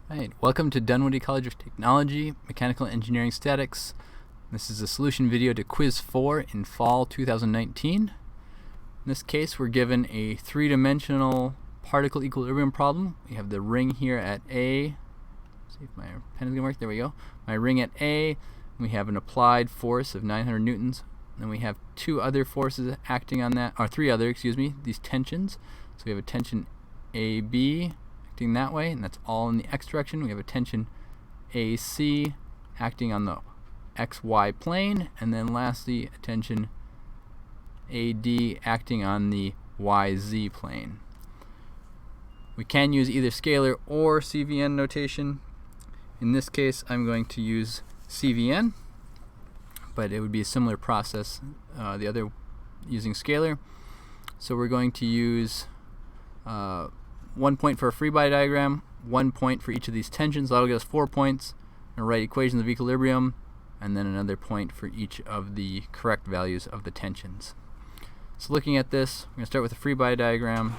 Right, welcome to Dunwoody College of Technology, Mechanical Engineering Statics. This is a solution video to Quiz 4 in fall 2019. In this case, we're given a three-dimensional particle equilibrium problem. We have the ring here at A. See if my pen is going to work. There we go. My ring at A. We have an applied force of 900 newtons. Then we have two other forces acting on that, or three other, these tensions. So we have a tension AB acting that way, and that's all in the x direction. We have a tension AC acting on the xy plane, and then lastly a tension AD acting on the YZ plane. We can use either scalar or CVN notation. In this case, I'm going to use CVN, but it would be a similar process the other using scalar. So we're going to use 1 point for a free body diagram, 1 point for each of these tensions. That'll get us 4 points. And write equations of equilibrium, and then another point for each of the correct values of the tensions. So looking at this, we're going to start with a free body diagram.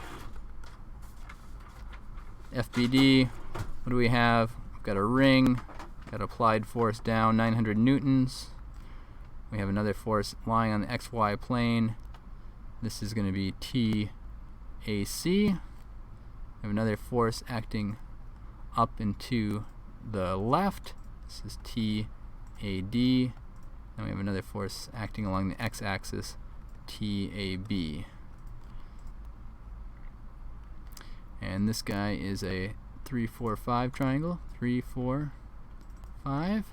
FBD, what do we have? We've got a ring, got applied force down 900 newtons. We have another force lying on the XY plane. This is going to be TAC. We have another force acting up and to the left. This is TAD. Then we have another force acting along the x-axis, TAB. And this guy is a 3, 4, 5 triangle. 3, 4, 5.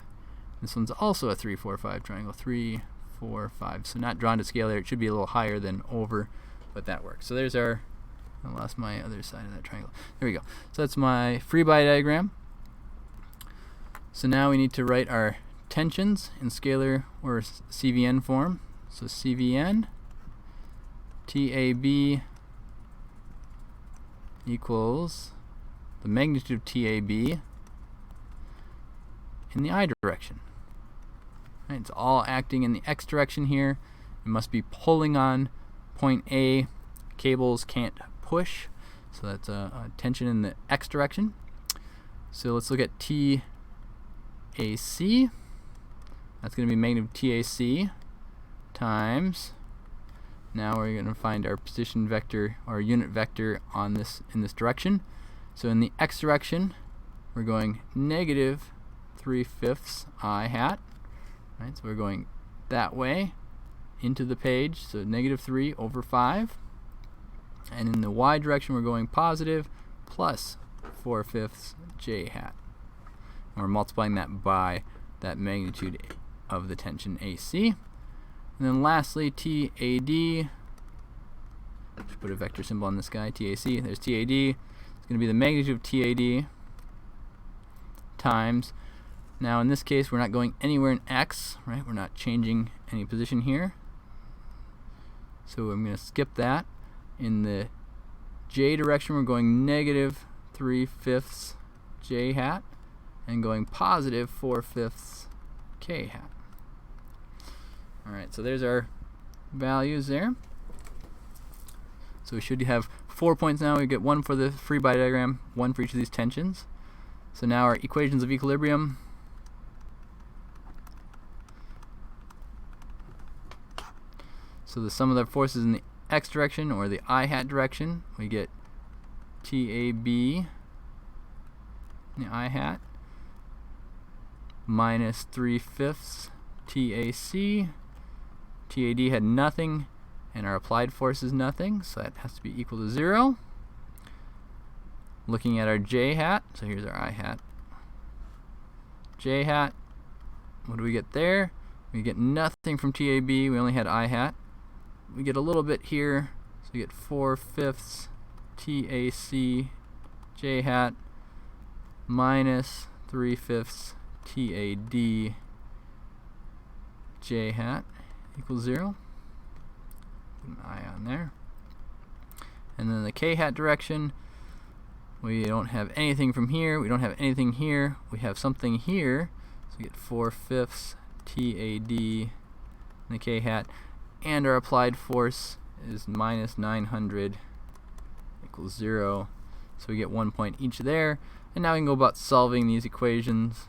This one's also a 3, 4, 5 triangle. 3, 4, 5. So not drawn to scale there. It should be a little higher than over, but that works. So there's our, I lost my other side of that triangle. There we go. So that's my free body diagram. So now we need to write our tensions in scalar or CVN form. So CVN, TAB equals the magnitude of TAB in the I direction. Right, it's all acting in the X direction here. It must be pulling on point A. Cables can't push, so that's a tension in the X direction. So let's look at TAC. That's going to be magnitude TAC times, now we're going to find our position vector or unit vector on this in this direction. So in the X direction, we're going negative 3/5 I hat. Right, so we're going that way into the page, so negative 3 over 5. And in the Y direction, we're going positive plus 4/5 J hat. And we're multiplying that by that magnitude of the tension AC. And then lastly, TAD. Should put a vector symbol on this guy, TAC. There's TAD. It's going to be the magnitude of TAD times. Now in this case, we're not going anywhere in X, right? We're not changing any position here. So I'm going to skip that. In the J direction, we're going negative 3/5 J hat and going positive 4/5 K hat. Alright, so there's our values there. So we should have 4 points now. We get 1 for the free body diagram, 1 for each of these tensions. So now our equations of equilibrium. So the sum of the forces in the X direction or the I hat direction, we get TAB in the I hat minus 3/5 TAC. TAD had nothing, and our applied force is nothing, so that has to be equal to 0. Looking at our J hat, so here's our I hat. J hat, what do we get there? We get nothing from TAB, we only had I hat. We get a little bit here, so we get 4/5 TAC J hat minus 3/5 TAD J hat equals 0. Put an I on there. And then the K hat direction, we don't have anything from here, we don't have anything here, we have something here, so we get 4/5 TAD in the K hat, and our applied force is minus 900 equals 0. So we get 1 point each there. And now we can go about solving these equations.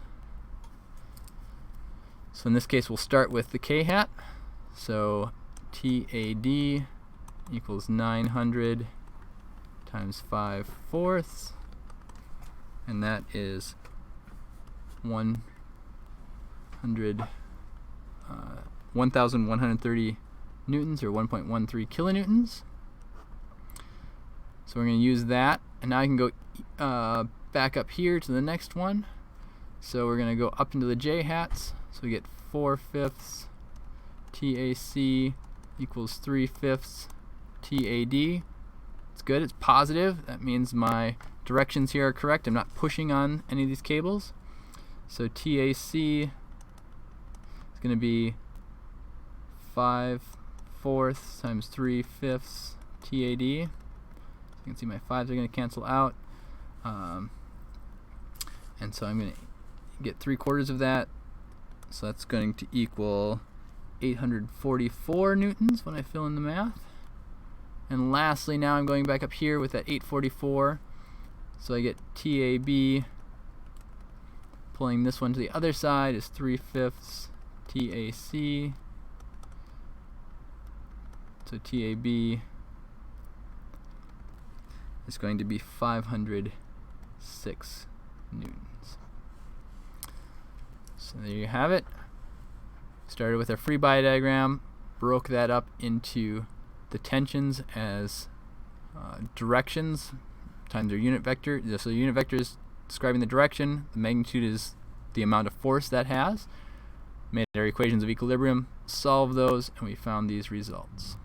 So in this case we'll start with the k hat. So TAD equals 900 times 5/4, and that is 1,130 newtons, or 1.13 kilonewtons. So we're going to use that, and now I can go back up here to the next one. So we're going to go up into the j hats. So we get 4/5 TAC equals 3/5 TAD. It's good, it's positive. That means my directions here are correct. I'm not pushing on any of these cables. So TAC is going to be 5/4 times 3/5 TAD. You can see my 5s are going to cancel out. And so I'm going to get 3/4 of that. So that's going to equal 844 newtons when I fill in the math. And lastly, now I'm going back up here with that 844. So I get TAB, pulling this one to the other side, is 3/5 TAC. So TAB is going to be 506 newtons. So there you have it. Started with a free body diagram, broke that up into the tensions as directions times their unit vector. So the unit vector is describing the direction, the magnitude is the amount of force that has. Made our equations of equilibrium, solved those, and we found these results.